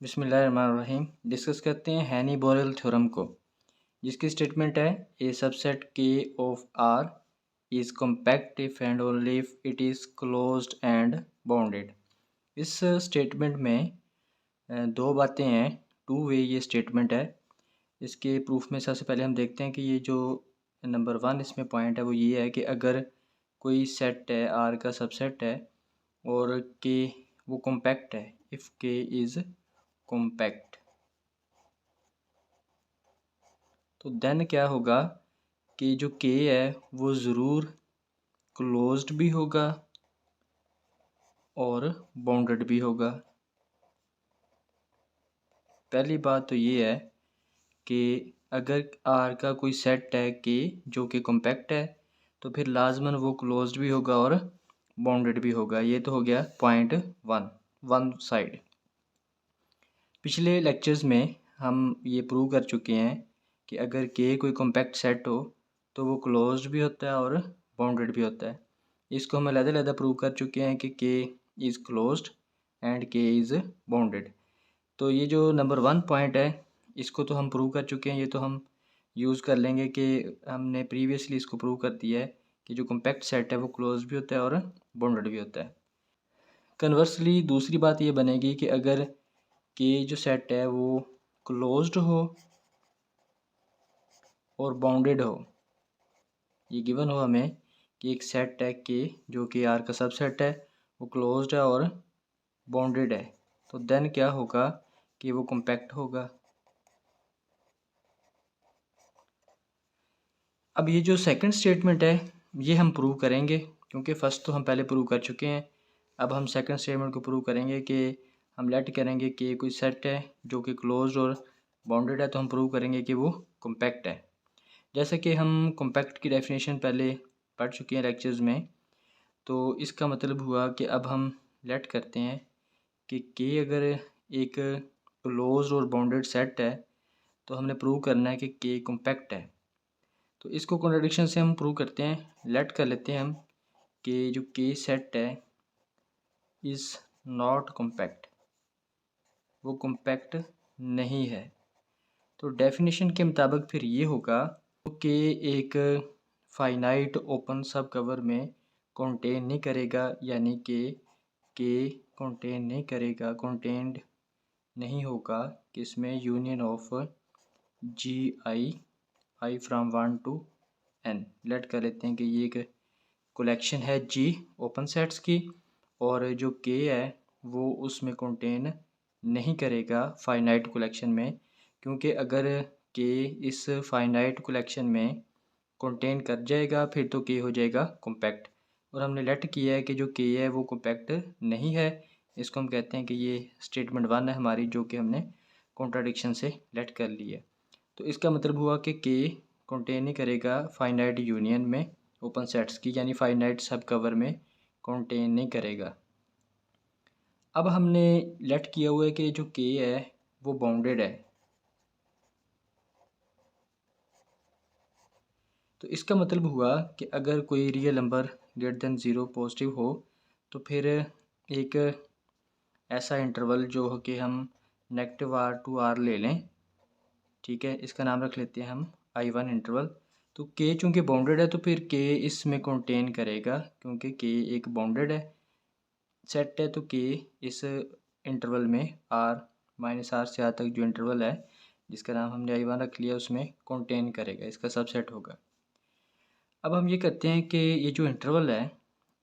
बिस्मिल्लाहिर्रहमानिर्रहीम। डिस्कस करते हैं हैनी बोरेल थ्योरम को, जिसकी स्टेटमेंट है A subset K of R is compact if and only if it is closed and bounded. इस स्टेटमेंट में दो बातें हैं, टू वे ये स्टेटमेंट है। इसके प्रूफ में सबसे पहले हम देखते हैं कि ये जो नंबर 1 इसमें पॉइंट है वो ये है कि अगर कोई सेट है आर का सबसेट है और के वो कॉम्पैक्ट है, इफ़ के इज़ कॉम्पैक्ट, तो देन क्या होगा कि जो के है वो ज़रूर क्लोज्ड भी होगा और बाउंडेड भी होगा। पहली बात तो ये है कि अगर आर का कोई सेट है के जो कि कॉम्पैक्ट है तो फिर लाजमन वो क्लोज्ड भी होगा और बाउंडेड भी होगा। ये तो हो गया पॉइंट वन साइड। पिछले लेक्चर्स में हम ये प्रूव कर चुके हैं कि अगर के कोई कॉम्पैक्ट सेट हो तो वो क्लोज्ड भी होता है और बाउंडेड भी होता है। इसको हम अलग-अलग प्रूव कर चुके हैं कि के इज़ क्लोज्ड एंड के इज़ बाउंडेड। तो ये जो नंबर 1 पॉइंट है इसको तो हम प्रूव कर चुके हैं, ये तो हम यूज़ कर लेंगे कि हमने प्रीवियसली इसको प्रूव कर दिया है कि जो कॉम्पैक्ट सेट है वो क्लोज्ड भी होता है और बाउंडेड भी होता है। कन्वर्सली दूसरी बात ये बनेगी कि अगर के जो सेट है वो क्लोज्ड हो और बाउंडेड हो, ये गिवन हो हमें कि एक सेट है के जो कि आर का सबसेट है, वो क्लोज्ड है और बाउंडेड है, तो देन क्या होगा कि वो कॉम्पैक्ट होगा। अब ये जो सेकंड स्टेटमेंट है ये हम प्रूव करेंगे, क्योंकि फर्स्ट तो हम पहले प्रूव कर चुके हैं। अब हम सेकंड स्टेटमेंट को प्रूव करेंगे कि हम लेट करेंगे कि कोई सेट है जो कि क्लोज्ड और बाउंडेड है, तो हम प्रूव करेंगे कि वो कॉम्पैक्ट है। जैसे कि हम कॉम्पैक्ट की डेफिनेशन पहले पढ़ चुके हैं लेक्चर्स में, तो इसका मतलब हुआ कि अब हम लेट करते हैं कि के अगर एक क्लोज्ड और बाउंडेड सेट है तो हमने प्रूव करना है कि के कॉम्पैक्ट है। तो इसको कॉन्ट्रडिक्शन से हम प्रूव करते हैं, लेट कर लेते हैं हम कि जो के सेट है इज़ नॉट कॉम्पैक्ट, वो कॉम्पैक्ट नहीं है। तो डेफिनेशन के मुताबिक फिर ये होगा कि एक फाइनाइट ओपन सब कवर में कंटेन नहीं करेगा, यानी कि कंटेन नहीं करेगा, कंटेंड नहीं होगा किसमें, union of G i from 1 to n। Let कर लेते हैं कि ये एक कलेक्शन है जी ओपन सेट्स की, और जो के है वो उसमें कंटेन नहीं करेगा फाइनाइट कलेक्शन में, क्योंकि अगर के इस फाइनाइट कलेक्शन में कंटेन कर जाएगा फिर तो के हो जाएगा कॉम्पैक्ट। और हमने लेट किया है कि जो के है वो कॉम्पैक्ट नहीं है, इसको हम कहते हैं कि ये स्टेटमेंट 1 है हमारी, जो कि हमने कॉन्ट्राडिक्शन से लेट कर ली है। तो इसका मतलब हुआ कि के कंटेन नहीं करेगा फाइनाइट यूनियन में ओपन सेट्स की, यानी फाइनाइट सब कवर में कंटेन नहीं करेगा। अब हमने लेट किया हुआ है कि जो के है वो बाउंडेड है, तो इसका मतलब हुआ कि अगर कोई real number greater than 0 positive हो तो फिर एक ऐसा इंटरवल जो हो कि हम नेगेटिव आर टू आर ले लें, ठीक है, इसका नाम रख लेते हैं हम I1 इंटरवल। तो के चूँकि बाउंडेड है तो फिर के इसमें कंटेन करेगा, क्योंकि के एक बाउंडेड है सेट है, तो के इस इंटरवल में R-R से R तक जो इंटरवल है जिसका नाम हमने I1 रख लिया उसमें कंटेन करेगा, इसका सबसेट होगा। अब हम ये करते हैं कि ये जो इंटरवल है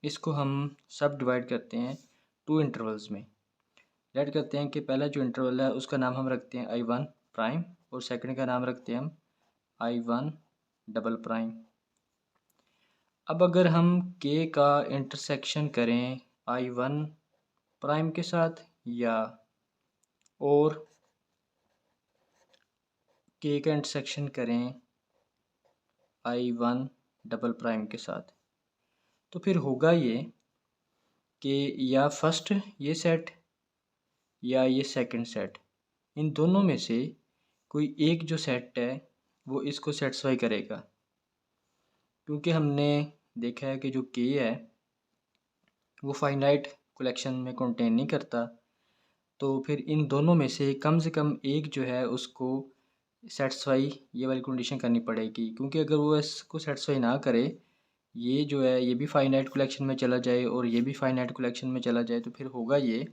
इसको हम सब डिवाइड करते हैं 2 इंटरवल्स में। लेट करते हैं कि पहला जो इंटरवल है उसका नाम हम रखते हैं I1 प्राइम और सेकंड का नाम रखते हैं हम I1 डबल प्राइम। अब अगर हम के का इंटरसेक्शन करें I1 प्राइम के साथ या और के का इंटरसेक्शन करें I1 डबल प्राइम के साथ, तो फिर होगा ये कि या फर्स्ट ये सेट या ये सेकंड सेट, इन दोनों में से कोई एक जो सेट है वो इसको सेटिस्फाई करेगा, क्योंकि हमने देखा है कि जो के है वो फाइनाइट कलेक्शन में कंटेन नहीं करता। तो फिर इन दोनों में से कम एक जो है उसको सेटिस्फाई ये वाली कंडीशन करनी पड़ेगी, क्योंकि अगर वो इसको सेटिस्फाई ना करे, ये जो है ये भी फाइनाइट कलेक्शन में चला जाए और ये भी फाइनाइट कलेक्शन में चला जाए, तो फिर होगा ये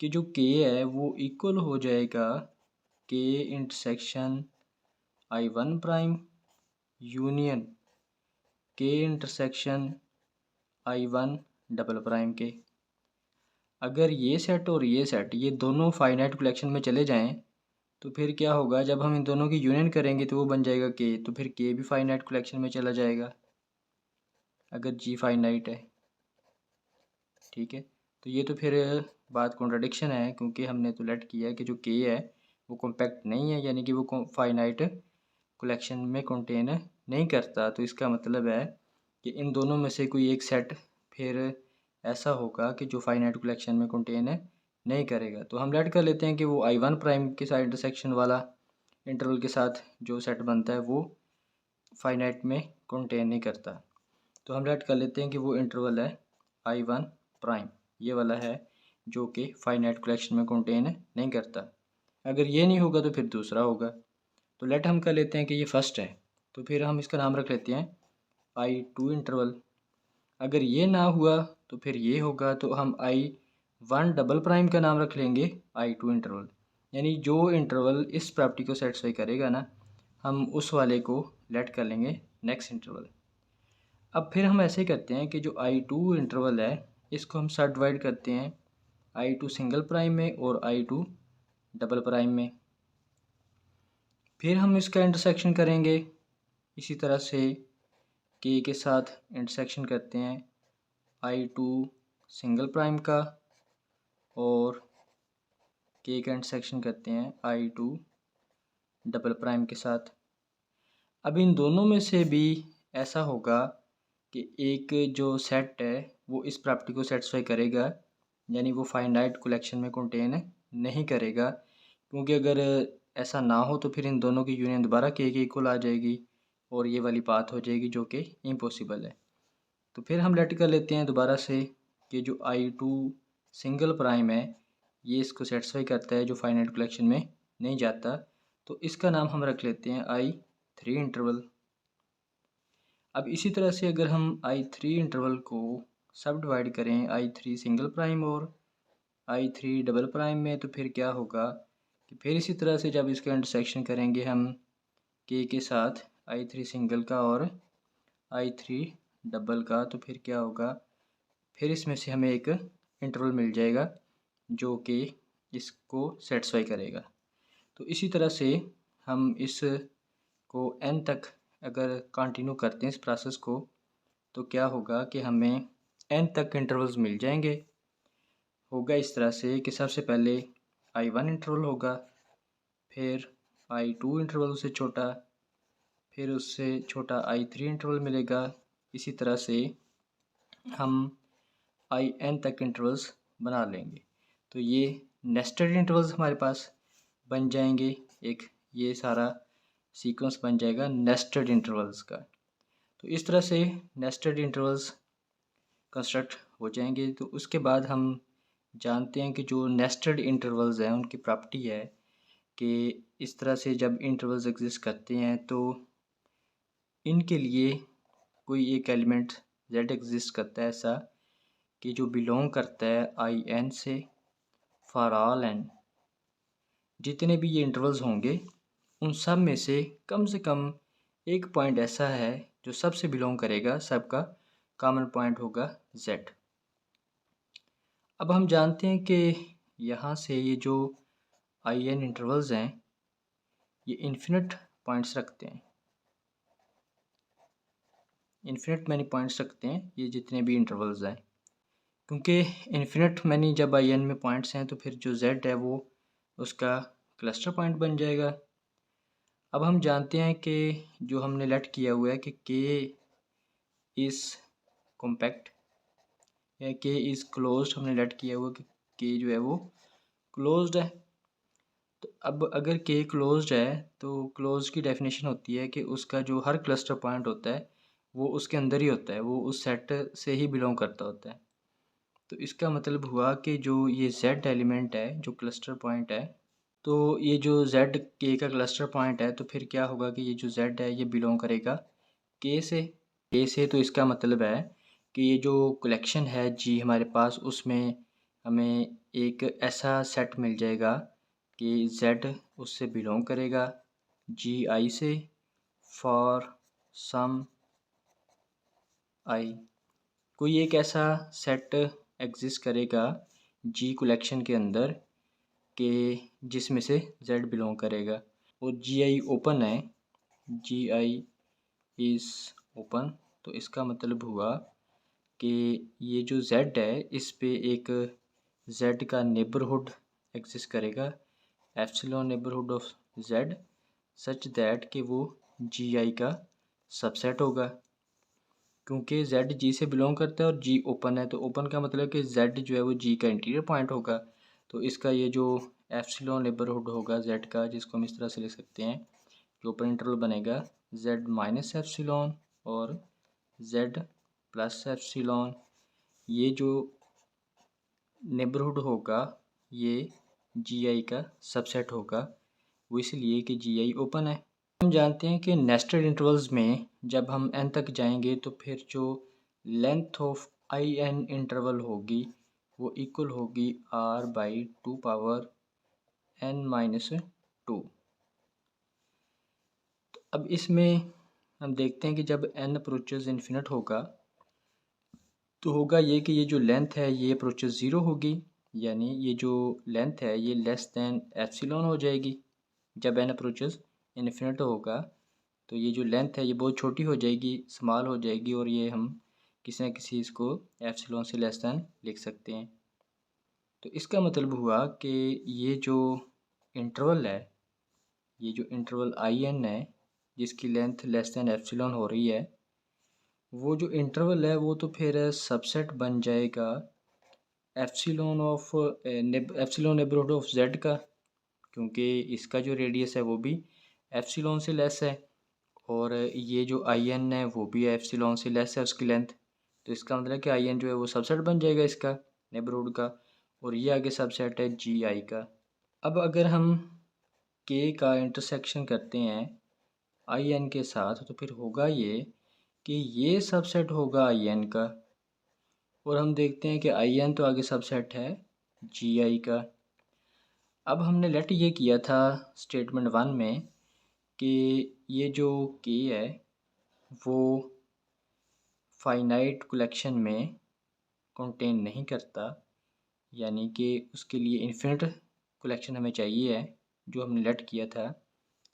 कि जो के है वो इक्वल हो जाएगा के इंटरसेक्शन I1 प्राइम यूनियन के इंटरसेक्शन I1 डबल प्राइम के। अगर ये सेट और ये सेट ये दोनों फाइनाइट कलेक्शन में चले जाएं, तो फिर क्या होगा, जब हम इन दोनों की यूनियन करेंगे तो वो बन जाएगा के, तो फिर के भी फाइनाइट कलेक्शन में चला जाएगा अगर जी फाइनाइट है। ठीक है, तो ये तो फिर बात कॉन्ट्रडिक्शन है, क्योंकि हमने तो लेट किया है कि जो के है वो कॉम्पैक्ट नहीं है, यानी कि वो फाइनाइट कलेक्शन में कंटेन नहीं करता। तो इसका मतलब है कि इन दोनों में से कोई एक सेट फिर ऐसा होगा कि जो फाइनाइट कलेक्शन में कंटेन नहीं करेगा। तो हम लेट कर लेते हैं कि वो I1 प्राइम के साथ इंटरसेक्शन वाला इंटरवल के साथ जो सेट बनता है वो फाइनाइट में कंटेन नहीं करता। तो हम लेट कर लेते हैं कि वो इंटरवल है I1 प्राइम, ये वाला है जो कि फाइनाइट कलेक्शन में कंटेन नहीं करता। अगर ये नहीं होगा तो फिर दूसरा होगा। तो लेट हम कर लेते हैं कि ये फर्स्ट है, तो फिर हम इसका नाम रख लेते हैं I2 इंटरवल। अगर ये ना हुआ तो फिर ये होगा, तो हम I1 डबल प्राइम का नाम रख लेंगे I2 इंटरवल। यानी जो इंटरवल इस प्रॉपर्टी को सेटिस्फाई करेगा ना, हम उस वाले को लेट कर लेंगे नेक्स्ट इंटरवल। अब फिर हम ऐसे करते हैं कि जो I2 इंटरवल है इसको हम सब डिवाइड करते हैं I2 सिंगल प्राइम में और I2 डबल प्राइम में। फिर हम इसका इंटरसेक्शन करेंगे इसी तरह से के साथ इंटरसेक्शन करते हैं I2 सिंगल प्राइम का, और के का इंटरसेक्शन करते हैं I2 डबल प्राइम के साथ। अब इन दोनों में से भी ऐसा होगा कि एक जो सेट है वो इस प्रॉपर्टी को सेटिस्फाई करेगा, यानी वो फाइनाइट कलेक्शन में कंटेन नहीं करेगा, क्योंकि अगर ऐसा ना हो तो फिर इन दोनों की यूनियन दोबारा के इक्वल आ जाएगी और ये वाली बात हो जाएगी जो कि इम्पॉसिबल है। तो फिर हम लेट कर लेते हैं दोबारा से कि जो I2 सिंगल प्राइम है ये इसको सेटिस्फाई करता है जो फाइनाइट कलेक्शन में नहीं जाता। तो इसका नाम हम रख लेते हैं I3 इंटरवल। अब इसी तरह से अगर हम I3 इंटरवल को सब डिवाइड करें I3 सिंगल प्राइम और I3 डबल प्राइम में, तो फिर क्या होगा कि फिर इसी तरह से जब इसका इंटरसेक्शन करेंगे हम के साथ I3 सिंगल का और I3 डबल का, तो फिर क्या होगा, फिर इसमें से हमें एक इंटरवल मिल जाएगा जो कि इसको सेटिस्फाई करेगा। तो इसी तरह से हम इस को n तक अगर कंटिन्यू करते हैं इस प्रोसेस को, तो क्या होगा कि हमें n तक इंटरवल्स मिल जाएंगे। होगा इस तरह से कि सबसे पहले I1 इंटरवल होगा, फिर I2 इंटरवल से छोटा, फिर उससे छोटा I3 इंटरवल मिलेगा। इसी तरह से हम IN तक इंटरवल्स बना लेंगे। तो ये नेस्टेड इंटरवल्स हमारे पास बन जाएंगे, एक ये सारा सीक्वेंस बन जाएगा नेस्टेड इंटरवल्स का। तो इस तरह से नेस्टेड इंटरवल्स कंस्ट्रक्ट हो जाएंगे। तो उसके बाद हम जानते हैं कि जो नेस्टेड इंटरवल्स हैं उनकी प्रॉपर्टी है कि इस तरह से जब इंटरवल्स एग्जिस्ट करते हैं तो इनके लिए कोई एक एलिमेंट z एग्जिस्ट करता है ऐसा कि जो बिलोंग करता है IN से फॉर ऑल n। जितने भी ये इंटरवल्स होंगे उन सब में से कम एक पॉइंट ऐसा है जो सबसे बिलोंग करेगा, सबका कॉमन पॉइंट होगा z। अब हम जानते हैं कि यहाँ से ये जो IN इंटरवल्स हैं ये इन्फिनिट पॉइंट्स रखते हैं, इन्फिनिट मैनी पॉइंट्स रखते हैं ये जितने भी इंटरवल्स हैं, क्योंकि इन्फिनिट मैनी जब IN में पॉइंट्स हैं तो फिर जो z है वो उसका क्लस्टर पॉइंट बन जाएगा। अब हम जानते हैं कि जो हमने लेट किया हुआ है कि k इज़ कॉम्पैक्ट या k इज़ क्लोज्ड, हमने लेट किया हुआ कि k जो है वो क्लोज्ड है। तो अब अगर k क्लोज्ड है तो क्लोज की डेफिनेशन होती है कि उसका जो हर क्लस्टर पॉइंट होता है वो उसके अंदर ही होता है, वो उस सेट से ही बिलोंग करता होता है। तो इसका मतलब हुआ कि जो ये z एलिमेंट है जो क्लस्टर पॉइंट है, तो ये जो z के का क्लस्टर पॉइंट है, तो फिर क्या होगा कि ये जो z है ये बिलोंग करेगा के से। तो इसका मतलब है कि ये जो कलेक्शन है जी हमारे पास, उसमें हमें एक ऐसा सेट मिल जाएगा कि z उससे बिलोंग करेगा जी आई से फॉर सम आई। कोई एक ऐसा सेट एग्जिस्ट करेगा जी कलेक्शन के अंदर कि जिसमें से z बिलोंग करेगा, और जी आई ओपन है, जी आई इज़ ओपन। तो इसका मतलब हुआ कि ये जो z है इस पे एक z का नेबरहुड एग्जिस्ट करेगा, epsilon neighbourhood of z, such that कि वो जी आई का सबसेट होगा। क्योंकि z g से बिलोंग करता है और g ओपन है, तो ओपन का मतलब कि z जो है वो g का इंटीरियर पॉइंट होगा। तो इसका ये जो एप्सिलॉन नेबरहुड होगा z का, जिसको हम इस तरह से लिख सकते हैं, जो ओपन इंटरवल बनेगा z माइनस एप्सिलॉन और z प्लस एप्सिलॉन, ये जो नेबरहुड होगा ये जी आई का सबसेट होगा, वो इसलिए कि जी आई ओपन है। हम जानते हैं कि नेस्टेड इंटरवल्स में जब हम n तक जाएंगे तो फिर जो length of I an interval होगी वो इक्वल होगी r by 2 power n minus 2। अब इसमें हम देखते हैं कि जब n अप्रोचेस इन्फिनिट होगा तो होगा ये कि ये जो लेंथ है ये अप्रोचेस ज़ीरो होगी, यानी ये जो लेंथ है ये लेस दैन एप्सिलॉन हो जाएगी। जब n अप्रोचेस इन्फिनिट होगा तो ये जो लेंथ है ये बहुत छोटी हो जाएगी, स्मॉल हो जाएगी, और ये हम किसी न किसी इसको एप्सिलॉन से लेस दैन लिख सकते हैं। तो इसका मतलब हुआ कि ये जो इंटरवल है, ये जो इंटरवल आई एन है जिसकी लेंथ लेस दैन एप्सिलॉन हो रही है, वो जो इंटरवल है वो तो फिर सबसेट बन जाएगा epsilon of epsilon neighbourhood of Z का, क्योंकि इसका जो रेडियस है वो भी एप्सिलॉन से लेस है, और ये जो आई एन है वो भी एप्सिलॉन से लेस है उसकी लेंथ। तो इसका मतलब कि आई एन जो है वो सबसेट बन जाएगा इसका नेबरहुड का, और ये आगे सबसेट है जी आई का। अब अगर हम के का इंटरसेक्शन करते हैं आई एन के साथ तो फिर होगा ये कि ये सबसेट होगा आई एन का, और हम देखते हैं कि आई एन तो आगे सबसेट है जी आई का। अब हमने लेट ये किया था स्टेटमेंट 1 में कि ये जो के है वो फाइनाइट कलेक्शन में कंटेन नहीं करता, यानी कि उसके लिए इन्फिनिट कलेक्शन हमें चाहिए है जो हमने लेट किया था।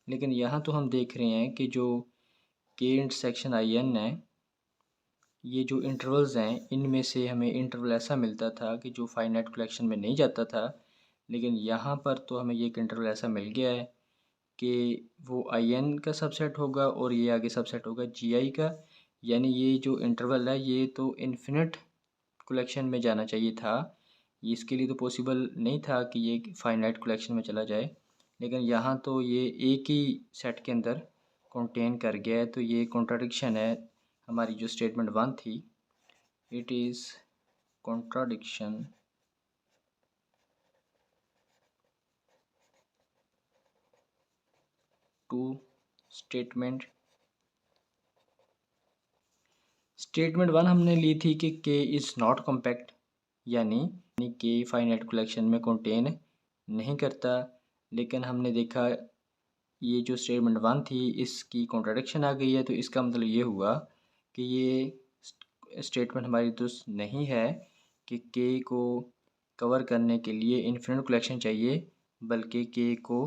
लेकिन यहाँ तो हम देख रहे हैं कि जो के इंटरसेक्शन आई एन है, ये जो इंटरवल्स हैं इनमें से हमें इंटरवल ऐसा मिलता था कि जो फाइनाइट कलेक्शन में नहीं जाता था, लेकिन यहाँ पर तो हमें ये एक इंटरवल ऐसा मिल गया है कि वो आई एन का सबसेट होगा और ये आगे सबसेट होगा जी आई का। यानी ये जो इंटरवल है ये तो इन्फिनिट कलेक्शन में जाना चाहिए था, इसके लिए तो पॉसिबल नहीं था कि ये फाइनाइट कलेक्शन में चला जाए, लेकिन यहाँ तो ये एक ही सेट के अंदर कंटेन कर गया है। तो ये कॉन्ट्राडिक्शन है हमारी जो स्टेटमेंट 1 थी, it is contradiction to statement 1 हमने ली थी कि के इज़ नॉट कॉम्पैक्ट, यानी के फाइनाइट कलेक्शन में कंटेन नहीं करता। लेकिन हमने देखा ये जो स्टेटमेंट 1 थी इसकी कॉन्ट्राडिक्शन आ गई है, तो इसका मतलब ये हुआ कि ये स्टेटमेंट हमारी दुरुस्त नहीं है कि के को कवर करने के लिए इन्फिनिट कलेक्शन चाहिए, बल्कि के को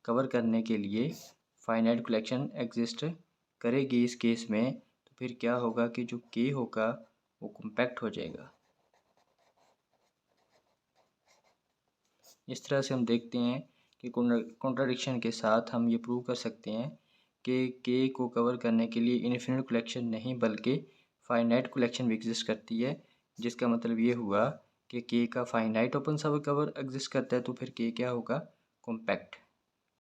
कवर करने के लिए फाइनाइट कलेक्शन एग्जिस्ट करेगी इस केस में। तो फिर क्या होगा कि जो के होगा वो कॉम्पैक्ट हो जाएगा। इस तरह से हम देखते हैं कि कॉन्ट्राडिक्शन के साथ हम ये प्रूव कर सकते हैं कि के को कवर करने के लिए इन्फिनिट कलेक्शन नहीं बल्कि फाइनाइट कलेक्शन भी एग्जिस्ट करती है, जिसका मतलब ये हुआ कि के का फाइनाइट ओपन सब कवर एग्जिस्ट करता है, तो फिर के क्या होगा, कॉम्पैक्ट।